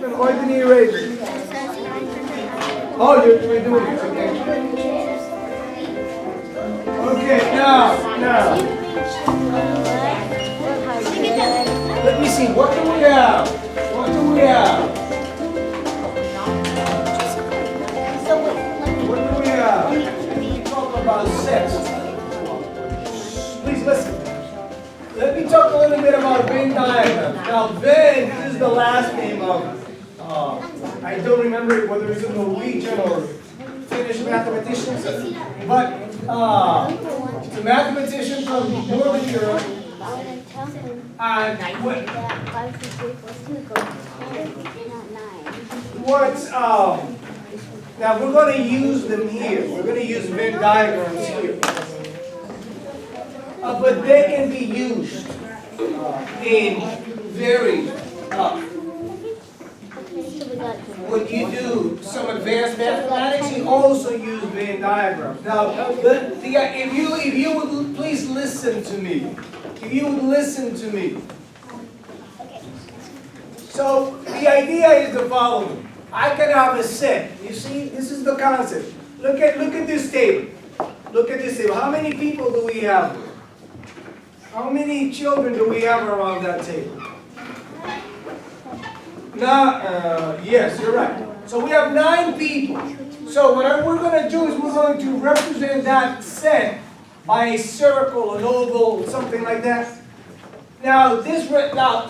Why didn't you raise it? Oh, you're doing it. Okay. Okay, now. Let me see. What do we have? What do we have? We talk about sets. Please listen. Let me talk a little bit about Venn diagrams. Now, Venn is the last name of, I don't remember whether it's a Norwegian or Finnish mathematician, but it's a mathematician from Northern Europe. And now we're going to use them here. We're going to use Venn diagrams here. But they can be used in very, when you do some advanced mathematics, you also use Venn diagrams. Now, if you would please listen to me. If you would listen to me. So, the idea is the following. I can have a set. You see, this is the concept. Look at this table. Look at this table. How many people do we have? How many children do we have around that table? Yes, you're right. So we have 9 people. So what we're going to do is we're going to represent that set by a circle, an oval, something like that. Now,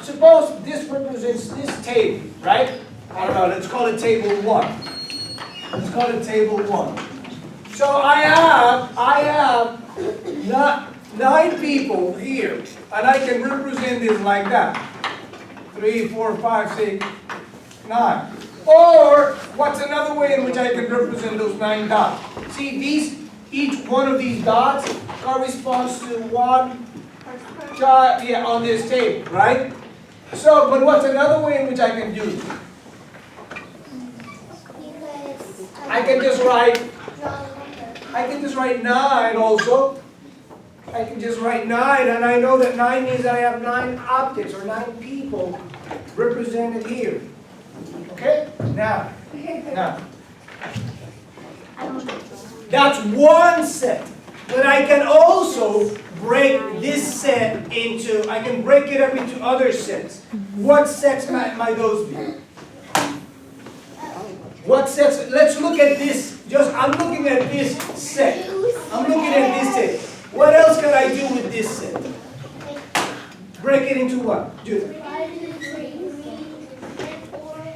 suppose this represents this table, right? I don't know, let's call it table 1. Let's call it table 1. So I have 9 people here, and I can represent this like that. 3, 4, 5, 6, 9. Or, what's another way in which I can represent those 9 dots? See, each one of these dots corresponds to one child on this table, right? So, but what's another way in which I can do it? I can just write 9 also. I can just write 9, and I know that 9 means I have 9 objects or 9 people represented here. Okay? Now. That's one set. But I can also break this set into, I can break it up into other sets. What sets might those be? What sets? Let's look at this. I'm looking at this set. I'm looking at this set. What else can I do with this set? Break it into what?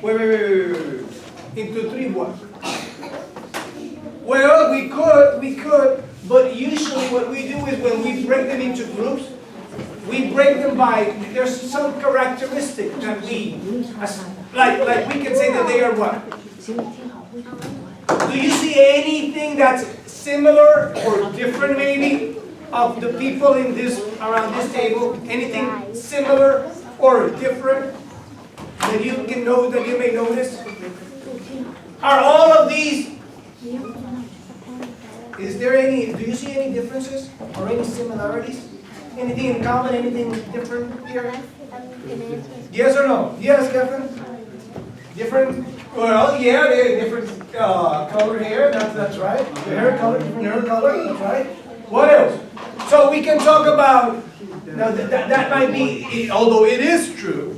Wait. Into 3 what? Well, we could, but usually what we do is when we break them into groups, we break them by, there's some characteristic that like we can say that they are what? Do you see anything that's similar or different maybe of the people in around this table? Anything similar or different that you may notice? Are all of these? Do you see any differences or any similarities? Anything in common? Anything different here? Yes or no? Yes, Kevin. Different. Well, yeah, they're different color hair. That's right. The hair color, different hair color. That's right. What else? So we can talk about. Now that might be, although it is true.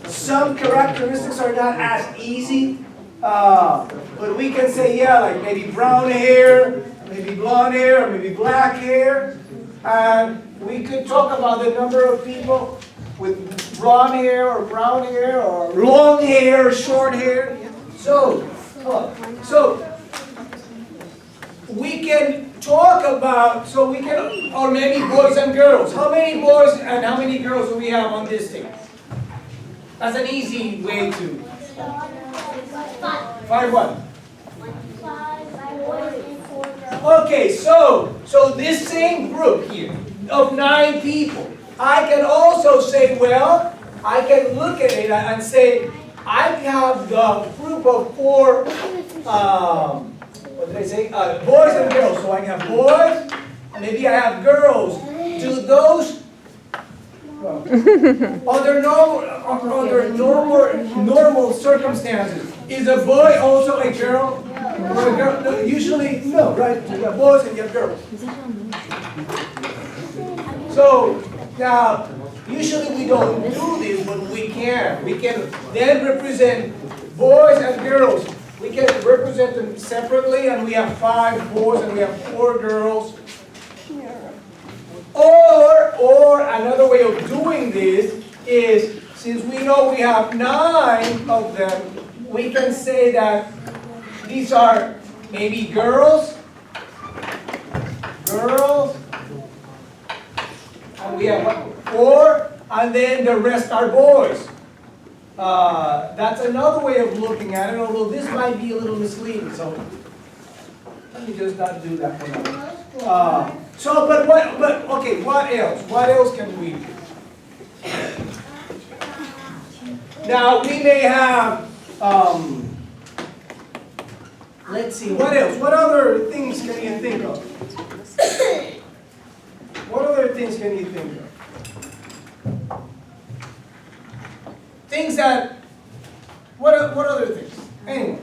Some characteristics are not as easy. But we can say, yeah, like maybe brown hair, maybe blonde hair, or maybe black hair. And we could talk about the number of people with blonde hair or brown hair or long hair or short hair. So we can talk about, or maybe boys and girls. How many boys and how many girls do we have on this thing? That's an easy way to. 5 what? Okay, so this same group here of 9 people, I can also say, well, I can look at it and say, I have the group of 4, what did I say? Boys and girls. So I have boys, maybe I have girls. Do those Well, under normal circumstances, is a boy also a girl? Or a girl? No, usually, no, right? You have boys and you have girls. So, now, usually we don't do this, but we can. We can then represent boys and girls. We can represent them separately, and we have 5 boys and we have 4 girls. Or another way of doing this is, since we know we have 9 of them, we can say that these are maybe girls, and we have 4, and then the rest are boys. That's another way of looking at it, although this might be a little misleading, so let me just not do that for now. Okay, what else? What else can we do? Now, we may have, let's see, what else? What other things can you think of? What other things can you think of? Things that, what other things? Anyway.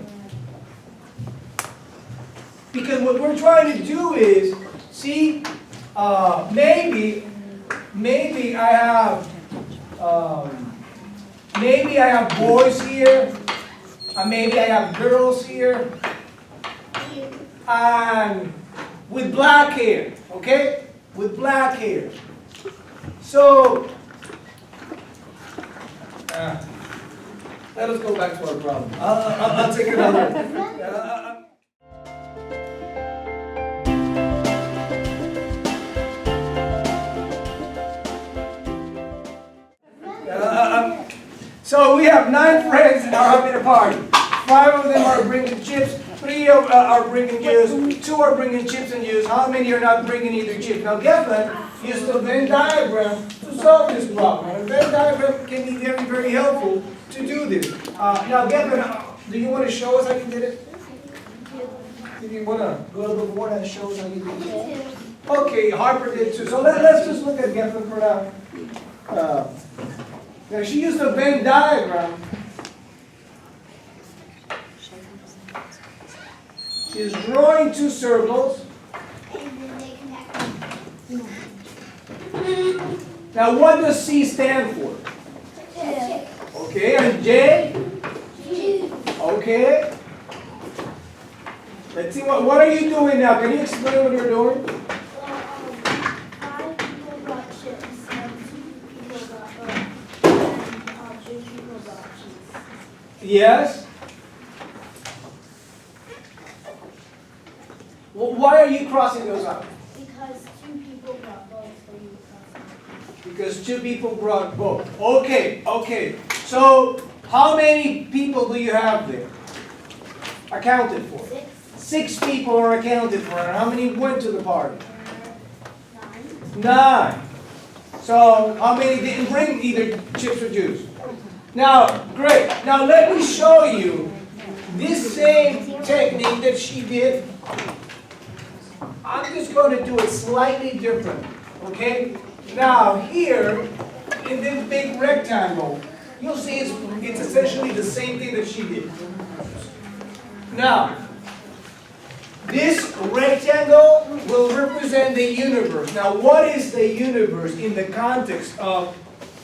Because what we're trying to do is, see, maybe I have boys here, and maybe I have girls here, and with black hair, okay? With black hair. So, let us go back to our problem. I'll take another. So we have 9 friends that are having a party. 5 of them are bringing chips. 3 are bringing juice. 2 are bringing chips and juice. How many are not bringing either chips? Now Geflin used the Venn diagram to solve this problem. And a Venn diagram can be very, very helpful to do this. Now Geflin, do you want to show us how you did it? Do you want to go a little more and show us how you did it? Okay, Harper did too. So let's just look at Geflin for now. Now she used a Venn diagram. She's drawing 2 circles. Now what does C stand for? Okay, and J? Okay. Let's see, what are you doing now? Can you explain what you're doing? Yes? Well, why are you crossing those out? Because 2 people brought both, so you cross them. Because 2 people brought both. Okay. So, how many people do you have there? Accounted for? 6 people are accounted for. And how many went to the party? 9. So, how many didn't bring either chips or juice? Now, great. Now let me show you this same technique that she did. I'm just going to do it slightly different, okay? Now here, in this big rectangle, you'll see it's essentially the same thing that she did. Now, this rectangle will represent the universe. Now, what is the universe in the context of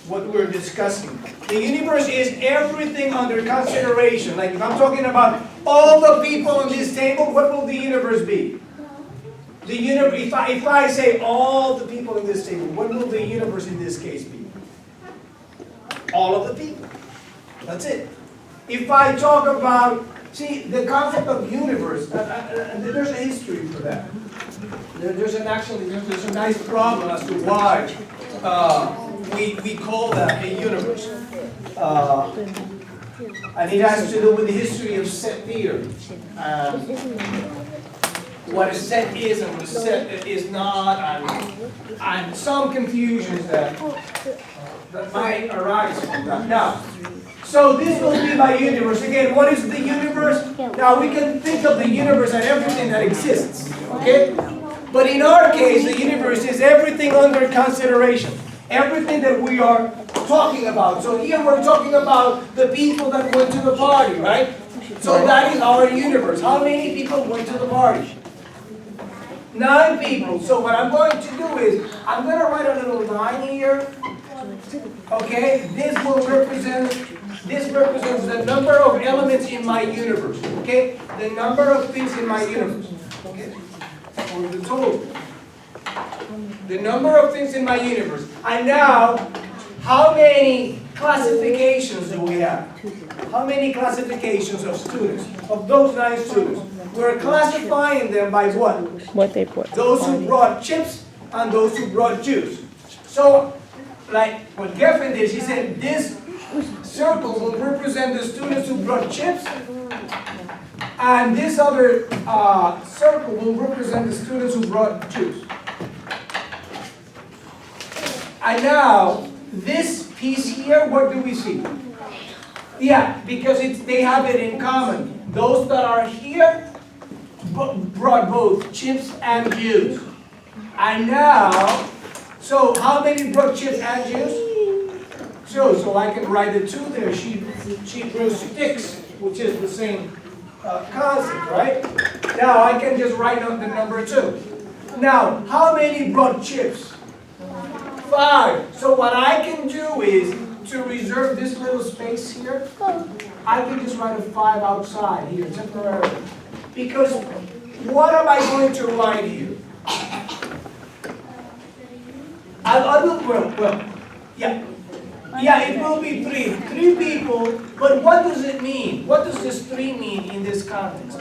what we're discussing? The universe is everything under consideration. Like if I'm talking about all the people on this table, what will the universe be? The universe, if I say all the people in this table, what will the universe in this case be? All of the people. That's it. If I talk about, see, the concept of universe, there's a history for that. There's a nice problem as to why we call that a universe. And it has to do with the history of set theory. What a set is and what a set is not, and some confusions that might arise from that. Now, so this will be my universe. Again, what is the universe? Now we can think of the universe as everything that exists, okay? But in our case, the universe is everything under consideration. everything that we are talking about. So here we're talking about the people that went to the party, right? So that is our universe. How many people went to the party? 9 people. So what I'm going to do is, I'm going to write a little line here. Okay, this represents the number of elements in my universe. Okay, the number of things in my universe. Okay, or the total. The number of things in my universe. And now, how many classifications do we have? How many classifications of students? Of those 9 students? We're classifying them by what? What they put. Those who brought chips and those who brought juice. So, like what Geffen did, he said this circle will represent the students who brought chips, and this other circle will represent the students who brought juice. And now, this piece here, what do we see? Yeah, because they have it in common. Those that are here brought both chips and juice. And now, so how many brought chips and juice? So I can write the 2 there. She drew sticks, which is the same concept, right? Now I can just write out the number 2. Now, how many brought chips? 5. So what I can do is, to reserve this little space here, I can just write a 5 outside here, temporarily. Because what am I going to write here? Yeah, it will be 3. 3 people, but what does it mean? What does this 3 mean in this context?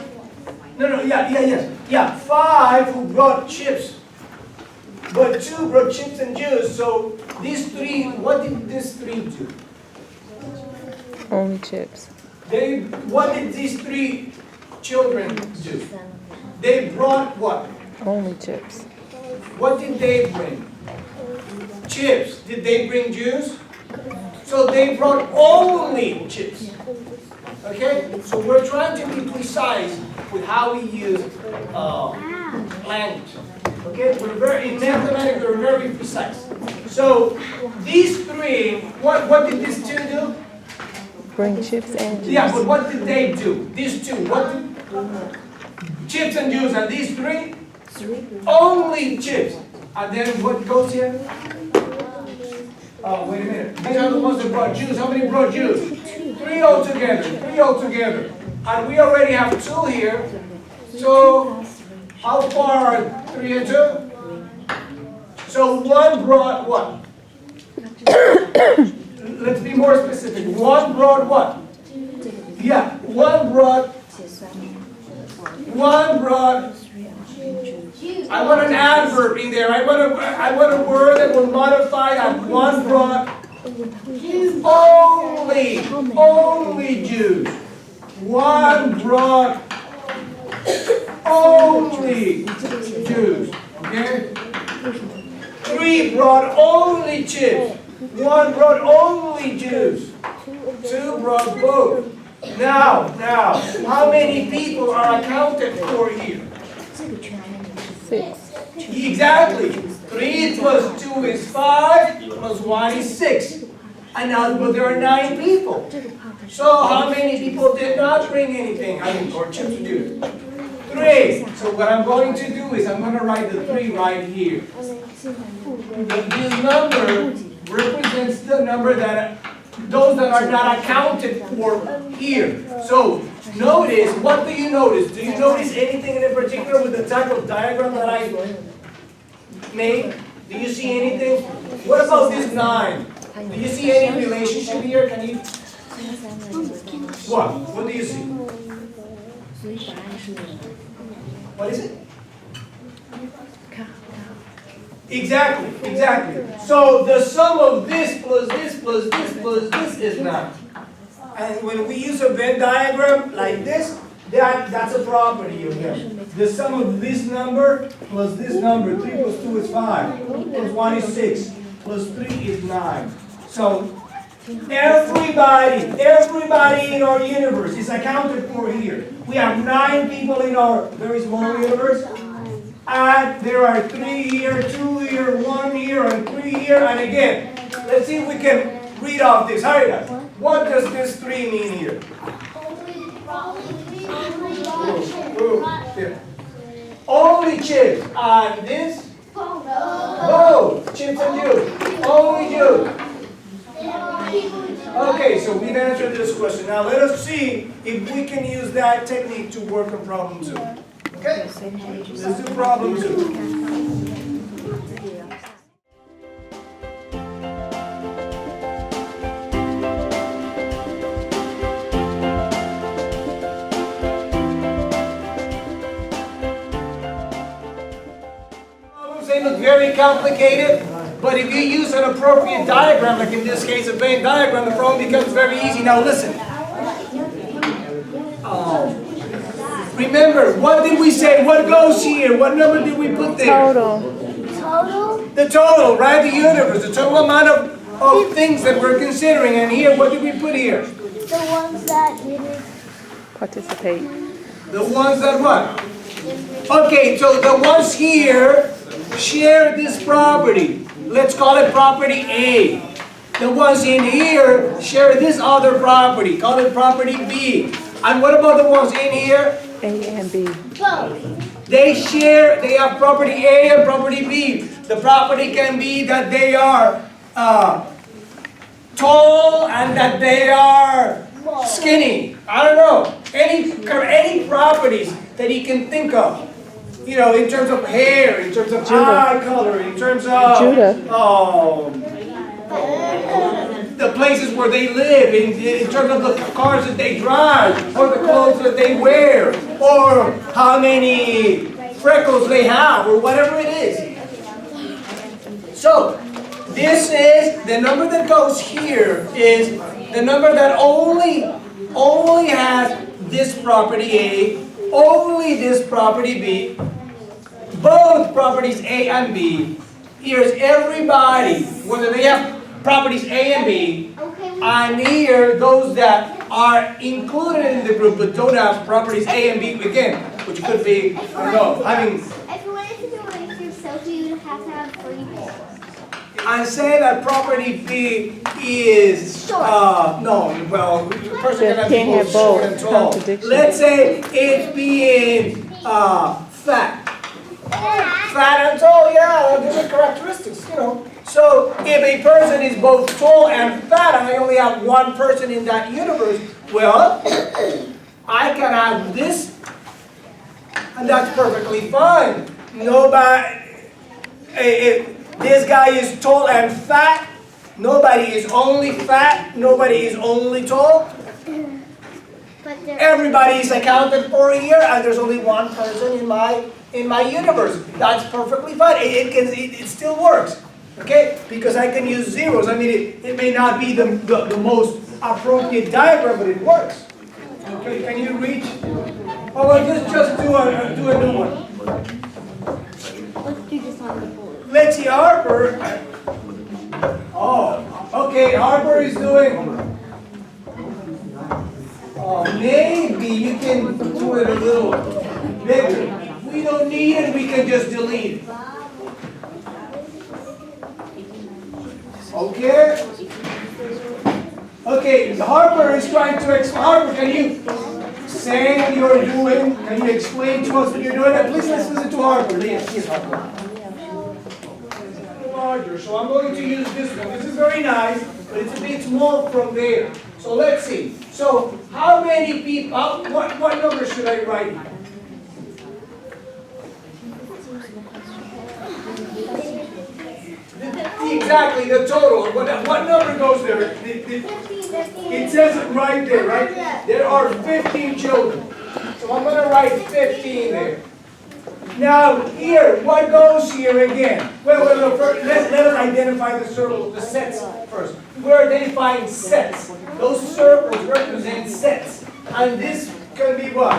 Yeah, 5 who brought chips, but 2 brought chips and juice, so these 3, what did this 3 do? Only chips. What did these 3 children do? They brought what? Only chips. What did they bring? Chips. Did they bring juice? So they brought only chips. Okay? So we're trying to be precise with how we use language. Okay? In mathematics, we're very precise. So these 3, what did these 2 do? Bring chips and juice. Yeah, but what did they do? These 2, what did chips and juice, and these 3? Only chips. And then what goes here? Oh, wait a minute. These are the ones that brought juice. How many brought juice? 3 altogether. 3 altogether. And we already have 2 here. So, how far are 3 and 2? So 1 brought what? Let's be more specific. 1 brought what? Yeah, 1 brought. I want an adverb in there. I want a word that will modify that. 1 brought only juice. 1 brought only juice. Okay? 3 brought only chips. 1 brought only juice. 2 brought both. Now, how many people are accounted for here? 6. Exactly. 3 plus 2 is 5, plus 1 is 6. And now, but there are 9 people. So how many people did not bring anything? Or chips to do? 3. So what I'm going to do is I'm going to write the 3 right here. This number represents the number that those that are not accounted for here. So notice, what do you notice? Do you notice anything in particular with the type of diagram that I made? Do you see anything? What about this 9? Do you see any relationship here? Can you? What? What do you see? What is it? Exactly. So the sum of this plus this plus this plus this is 9. And when we use a Venn diagram like this, that's a property of them. The sum of this number plus this number, 3 plus 2 is 5, plus 1 is 6, plus 3 is 9. So everybody in our universe is accounted for here. We have 9 people in our very small universe. And there are 3 here, 2 here, 1 here, and 3 here. And again, let's see if we can read off this. Hurry up. What does this 3 mean here? Only chips. And this? Both. Chips and juice. Only juice. Okay, so we've answered this question. Now let us see if we can use that technique to work on problem 2. Okay? Let's do problem 2. They look very complicated, but if you use an appropriate diagram, like in this case a Venn diagram, the problem becomes very easy. Now listen. Remember, what did we say? What goes here? What number did we put there? Total. The total, right? The universe, the total amount of things that we're considering. And here, what did we put here? The ones that didn't Participate. The ones that what? Okay, so the ones here share this property. Let's call it property A. The ones in here share this other property. Call it property B. And what about the ones in here? A and B. both. They have property A and property B. The property can be that they are tall and that they are skinny. I don't know. Any properties that you can think of. You know, in terms of hair, in terms of eye color, in terms of the places where they live, in terms of the cars that they drive, or the clothes that they wear, or how many freckles they have, or whatever it is. So, this is, the number that goes here is the number that only has this property A, only this property B, both properties A and B. Here's everybody, whether they have properties A and B, and here those that are included in the group but don't have properties A and B again, which could be, I don't know, having. If you wanted to do it yourself, you would have to have 3 people. And say that property B is, no, well, the person can have both short and tall. Let's say it's being fat. Fat and tall, yeah, different characteristics, you know. So if a person is both tall and fat, and I only have one person in that universe, well, I can have this, and that's perfectly fine. Nobody, if this guy is tall and fat, nobody is only fat, nobody is only tall. Everybody is accounted for here, and there's only one person in my universe. That's perfectly fine. It still works, okay? Because I can use zeros. I mean, it may not be the most appropriate diagram, but it works. Okay, can you reach? Oh, well, just do a new one. Let's do this on the board. Let's see, Harper. Oh, okay, Harper is doing. Maybe you can do it a little bigger. We don't need it, we can just delete it. Okay? Okay, Harper is trying to explain. Harper, can you say what you're doing? Can you explain to us what you're doing? And please let's listen to Harper. Yes, Harper. Larger, so I'm going to use this one. This is very nice, but it's a bit small from there. So let's see. So how many people, what number should I write? Exactly, the total. What number goes there? It says it right there, right? There are 15 children. So I'm going to write 15 there. Now, here, what goes here again? Well, first, let us identify the circle, the sets first. We're identifying sets. Those circles represent sets. And this can be what?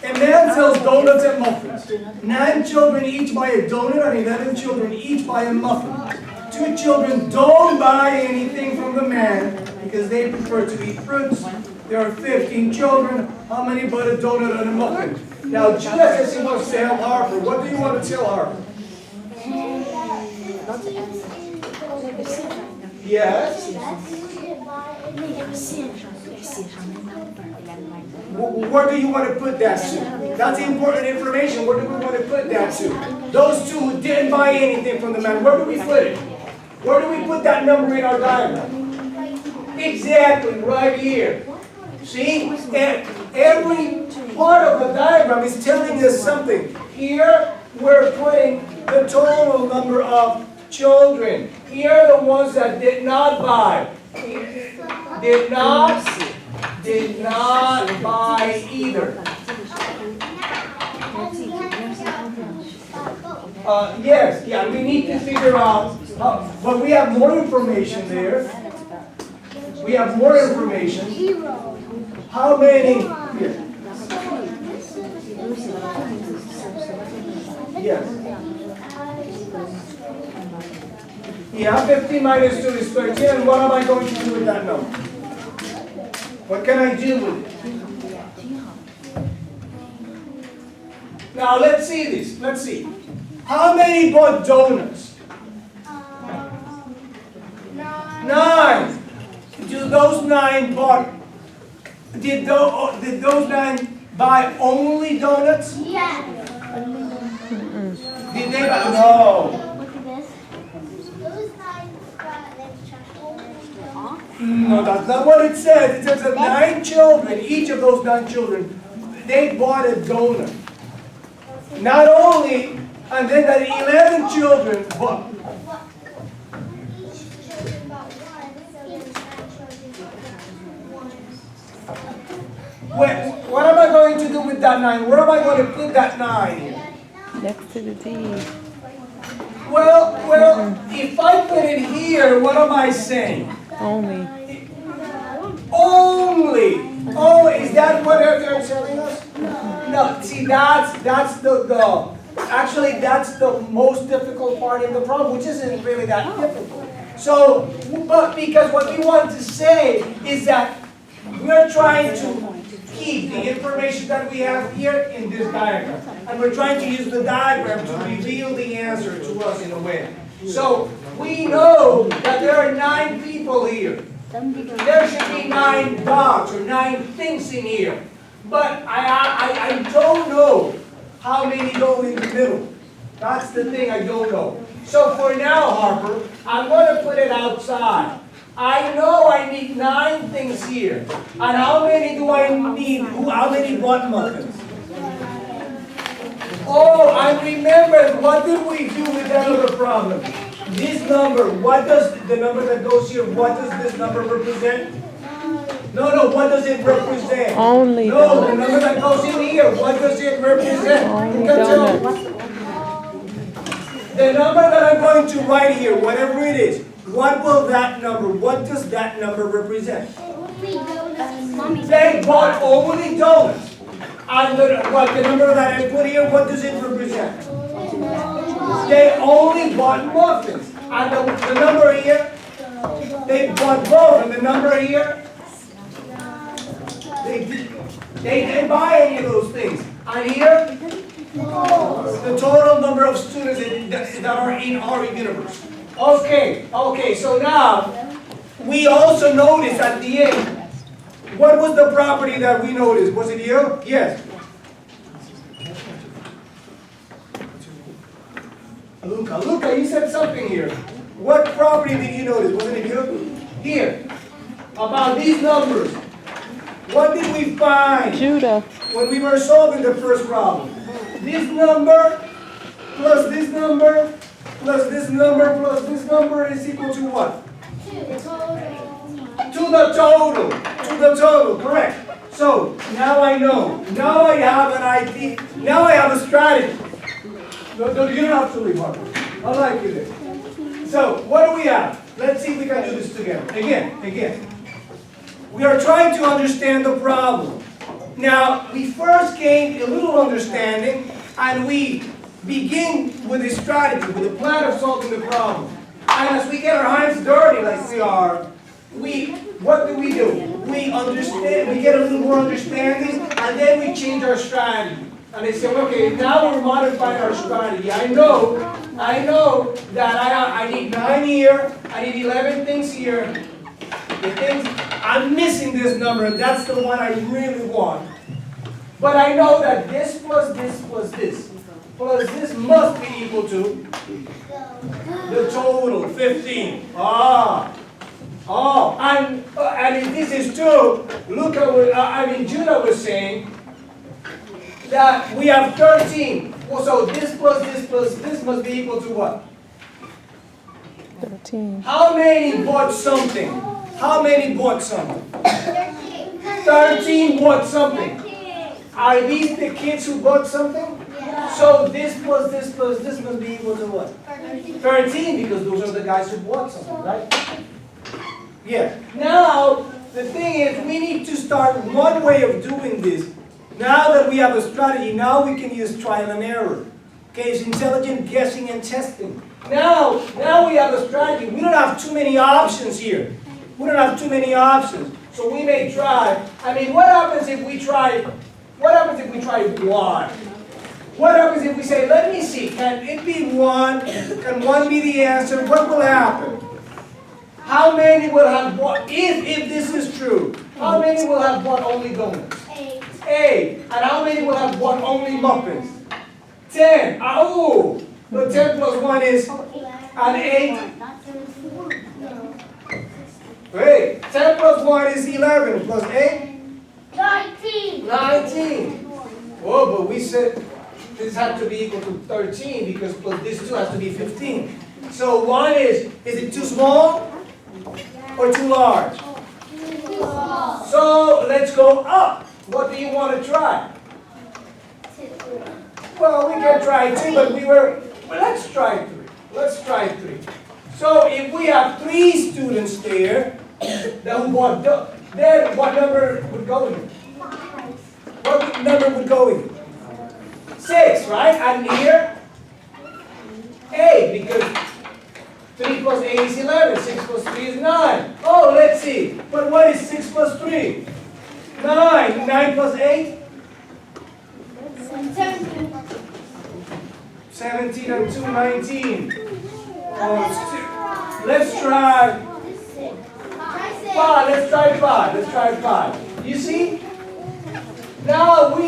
A man sells donuts and muffins. 9 children each buy a donut and 11 children each buy a muffin. 2 children don't buy anything from the man because they prefer to eat fruits. There are 15 children. How many bought a donut and a muffin? Now, Judah says he wants to tell Harper. What do you want to tell Harper? Yes? Where do you want to put that to? That's important information. Where do we want to put that to? Those two who didn't buy anything from the man, where do we put it? Where do we put that number in our diagram? Exactly, right here. See? And every part of the diagram is telling us something. Here, we're putting the total number of children. Here are the ones that did not buy. Did not buy either. Yes, yeah, we need to figure out, but we have more information there. We have more information. How many? Here. Yes. Yeah, 15 minus 2 is 13, and what am I going to do with that number? What can I do with it? Now let's see this. Let's see. How many bought donuts? 9. Do those 9 bought? Did those 9 buy only donuts? Yeah. Did they buy? No. No, that's not what it says. It says that 9 children, each of those 9 children, they bought a donut. Not only, and then that 11 children bought. What am I going to do with that 9? Where am I going to put that 9 in? Next to the D. Well, if I put it here, what am I saying? Only. Only. Oh, is that what they're telling us? No. See, that's actually that's the most difficult part of the problem, which isn't really that difficult. So, but because what we want to say is that we're trying to keep the information that we have here in this diagram, and we're trying to use the diagram to reveal the answer to us in a way. So we know that there are 9 people here. There should be 9 dots or 9 things in here. But I don't know how many go in the middle. That's the thing, I don't know. So for now, Harper, I'm going to put it outside. I know I need 9 things here. And how many do I need? How many bought muffins? Oh, I remember. What did we do with that other problem? This number, what does the number that goes here, what does this number represent? No, what does it represent? Only No, the number that goes in here, what does it represent? Only You can tell. donuts. The number that I'm going to write here, whatever it is, what will that number, what does that number represent? They bought only donuts. And the number that I put here, what does it represent? They only bought muffins. And the number here, they bought both. And the number here, they didn't buy any of those things. And here, the total number of students that are in our universe. Okay, so now, we also noticed at the end, what was the property that we noticed? Was it you? Yes. Luca, you said something here. What property did you notice? Wasn't it you? Here. About these numbers. What did we find? Judah. When we were solving the first problem. This number plus this number plus this number plus this number is equal to what? To the total, correct. So, now I know. Now I have an idea. Now I have a strategy. No, you don't have to leave, Harper. I like you there. So, what do we have? Let's see if we can do this together. Again. We are trying to understand the problem. Now, we first gained a little understanding, and we begin with a strategy, with a plan of solving the problem. And as we get our hands dirty like we are, what do? We understand, we get a little more understanding, and then we change our strategy. And they say, okay, now we're modifying our strategy. I know that I need 9 here, I need 11 things here. The things, I'm missing this number, and that's the one I really want. But I know that this plus this plus this must be equal to the total, 15. And if this is true, look at what, Judah was saying that we have 13. Well, so this plus this must be equal to what? 13. How many bought something? How many bought something? 13 bought something. Are these the kids who bought something? So this plus this must be equal to what? 13, because those are the guys who bought something, right? Yeah. Now, the thing is, we need to start one way of doing this. Now that we have a strategy, now we can use trial and error. Okay, it's intelligent guessing and testing. Now we have a strategy. We don't have too many options here. We don't have too many options. So we may try. What happens if we try 1? What happens if we say, let me see, can it be 1? Can 1 be the answer? What will happen? How many will have bought, if this is true, how many will have bought only donuts? 8. And how many will have bought only muffins? 10. Oh, but 10 plus 1 is an 8. Wait, 10 plus 1 is 11, plus 8? 19. Oh, but we said this had to be equal to 13 because plus this 2 has to be 15. So 1 is it too small or too large? So let's go up. What do you want to try? Well, we can try 2, but let's try 3. Let's try 3. So if we have 3 students there, then what number would go in? What number would go in? 6, right? And here, 8, because 3 plus 8 is 11. 6 plus 3 is 9. Oh, let's see. But what is 6 plus 3? 9. 9 plus 8? 17 and 2, 19. Oh, let's try 5. Let's try 5. Let's try 5. You see? Now we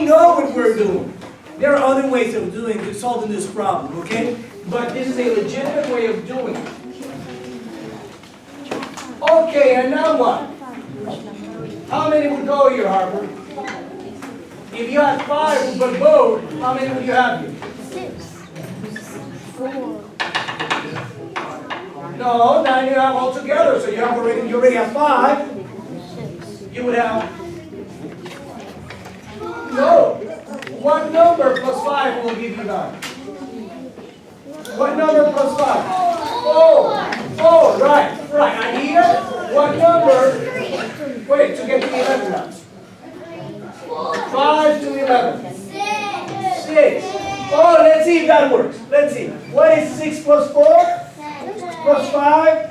know what we're doing. There are other ways of solving this problem, okay? But this is a legitimate way of doing it. Okay, and now what? How many would go here, Harper? If you had 5 but both, how many would you have here? 6. 4. No, 9 you have all together, so you already have 5. You would have. No. What number plus 5 will give you 9? What number plus 5? 4, right. And here, what number? Wait, to get to 11 now. 5 to 11. 6. Oh, let's see if that works. Let's see. What is 6 plus 4? Plus 5?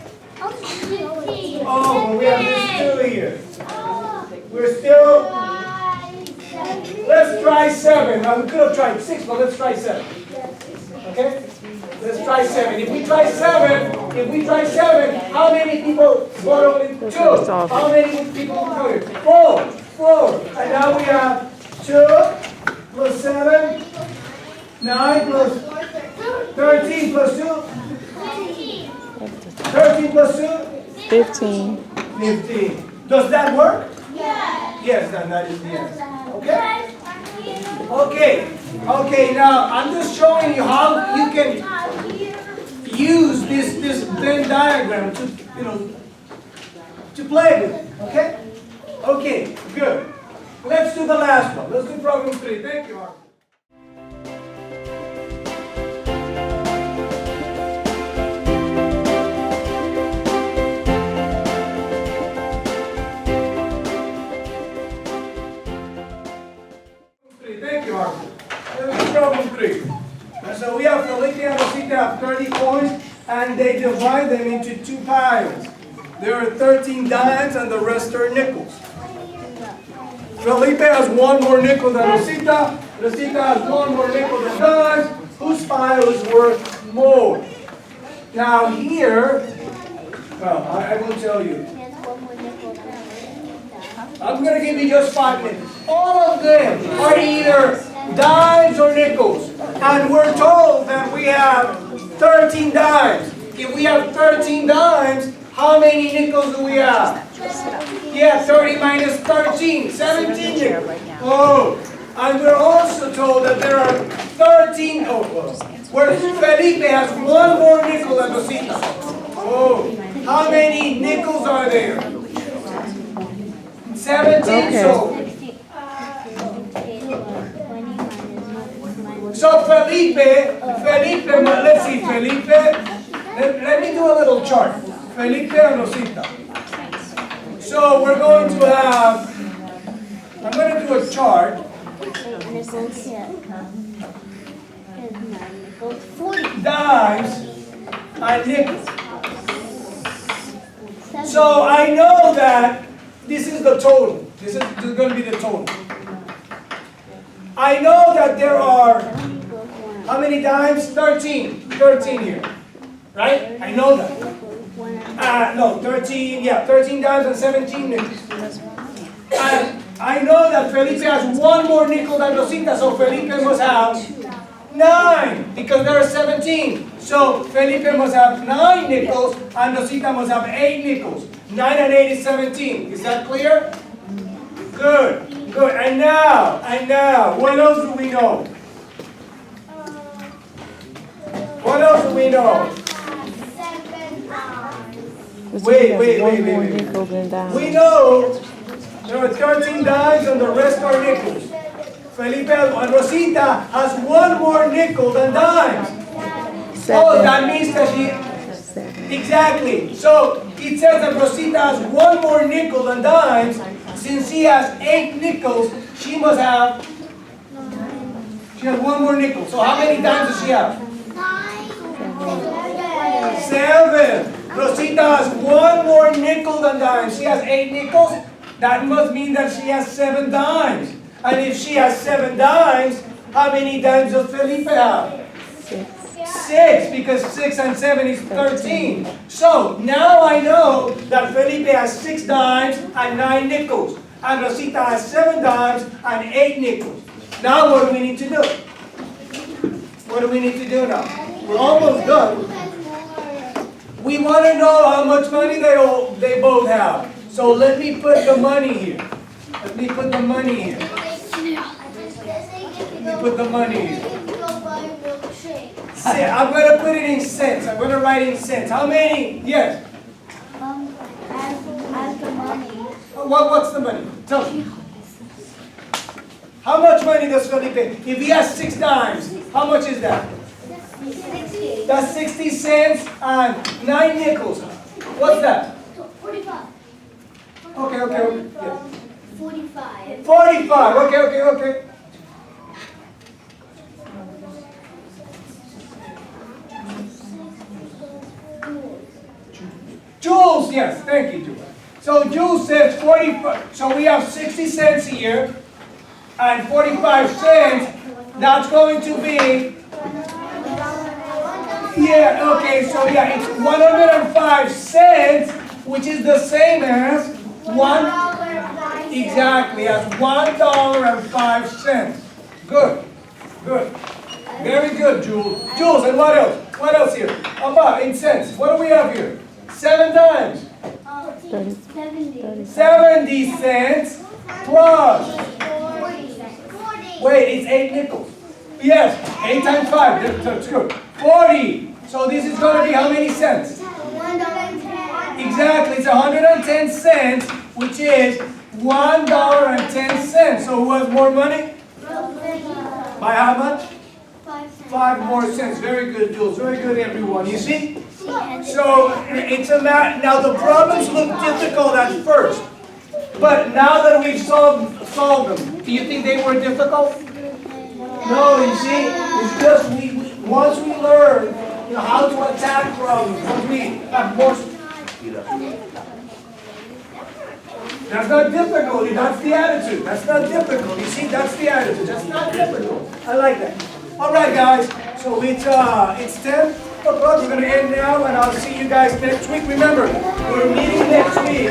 Oh, we have this 2 here. We're still. Let's try 7. Now we could have tried 6, but let's try 7. Okay? Let's try 7. If we try 7, how many people bought only 2? How many people bought it? 4. And now we have 2 plus 7, 9 plus 13 plus 2. 13 plus 2? 15. 15. Does that work? Yes, then that is the answer. Okay, now I'm just showing you how you can use this Venn diagram to play with it, okay? Okay, good. Let's do the last one. Let's do problem 3. Thank you, Mark. Thank you, Arthur. This is problem 3. And so we have Felicia and Rosita have 30 coins, and they divide them into 2 piles. There are 13 dimes, and the rest are nickels. Felipe has one more nickel than Rosita. Rosita has one more nickel than dimes. Whose file is worth more? Now here, well, I will tell you. I'm going to give you just 5 minutes. All of them are either dimes or nickels. And we're told that we have 13 dimes. If we have 13 dimes, how many nickels do we have? Yeah, 30 minus 13, 17 nickels. Oh, and we're also told that there are 13, where Felipe has one more nickel than Rosita. Oh, how many nickels are there? 17, so Felipe, let's see, Felipe, let me do a little chart. Felipe and Rosita. So we're going to have, I'm going to do a chart. Dimes and nickels. So I know that this is the total. This is going to be the total. I know that there are, how many dimes? 13. 13 here. Right? I know that. No, 13, yeah, 13 dimes and 17 nickels. And I know that Felipe has one more nickel than Rosita, so Felipe must have 9, because there are 17. So Felipe must have 9 nickels, and Rosita must have 8 nickels. 9 and 8 is 17. Is that clear? Good, good. And now, what else do we know? What else do we know? Wait. We know there are 13 dimes and the rest are nickels. Felipe and Rosita has one more nickel than dimes. Oh, that means that she... Exactly. So it says that Rosita has one more nickel than dimes. Since she has 8 nickels, she must have... She has one more nickel. So how many dimes does she have? 7. Rosita has one more nickel than dimes. She has 8 nickels. That must mean that she has 7 dimes. And if she has 7 dimes, how many dimes does Felipe have? 6, because 6 and 7 is 13. So now I know that Felipe has 6 dimes and 9 nickels. And Rosita has 7 dimes and 8 nickels. Now what do we need to do? What do we need to do now? We're almost done. We want to know how much money they both have. So let me put the money here. Let me put the money here. Let me put the money here. I'm going to put it in cents. I'm going to write in cents. How many? Yes. What's the money? Tell me. How much money does Felipe? If he has 6 dimes, how much is that? 60. That's 60 cents and 9 nickels. What's that? 45. Okay. Yeah. 45. 45. Okay. Jules, yes, thank you, Jules. So Jules says 45. So we have 60 cents here and 45 cents. That's going to be, yeah, okay, so yeah, it's 105 cents, which is the same as exactly, as $1.05. Good. Very good, Jules. Jules, and what else? What else here? About in cents. What do we have here? 7 times. 70 cents plus. Wait, it's 8 nickels. Yes, 8 times 5. That's good. 40. So this is going to be how many cents? Exactly, it's 110 cents, which is $1.10. So who has more money? By how much? 5 more cents. Very good, Jules. Very good, everyone. You see? So it's a math. Now the problems look difficult at first, but now that we've solved them, do you think they were difficult? No. You see, it's just once we learn, how to attack problems, once we have more. That's not difficult, that's the attitude. That's not difficult, you see, that's the attitude. That's not difficult. I like that. All right, guys, so it's 10 o'clock, we're gonna end now, and I'll see you guys next week. Remember, we're meeting next week.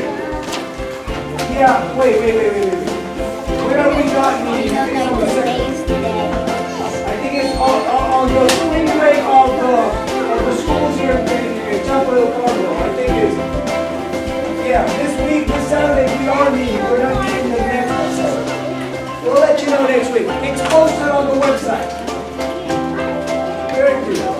Yeah, wait. When are we not meeting? I think it's on the second. I think it's on the spring break of the schools here in Chapel Cargo. I think it's, yeah, this week, this Saturday, we are meeting. We're not meeting the next one. We'll let you know next week. It's posted on the website. Very good.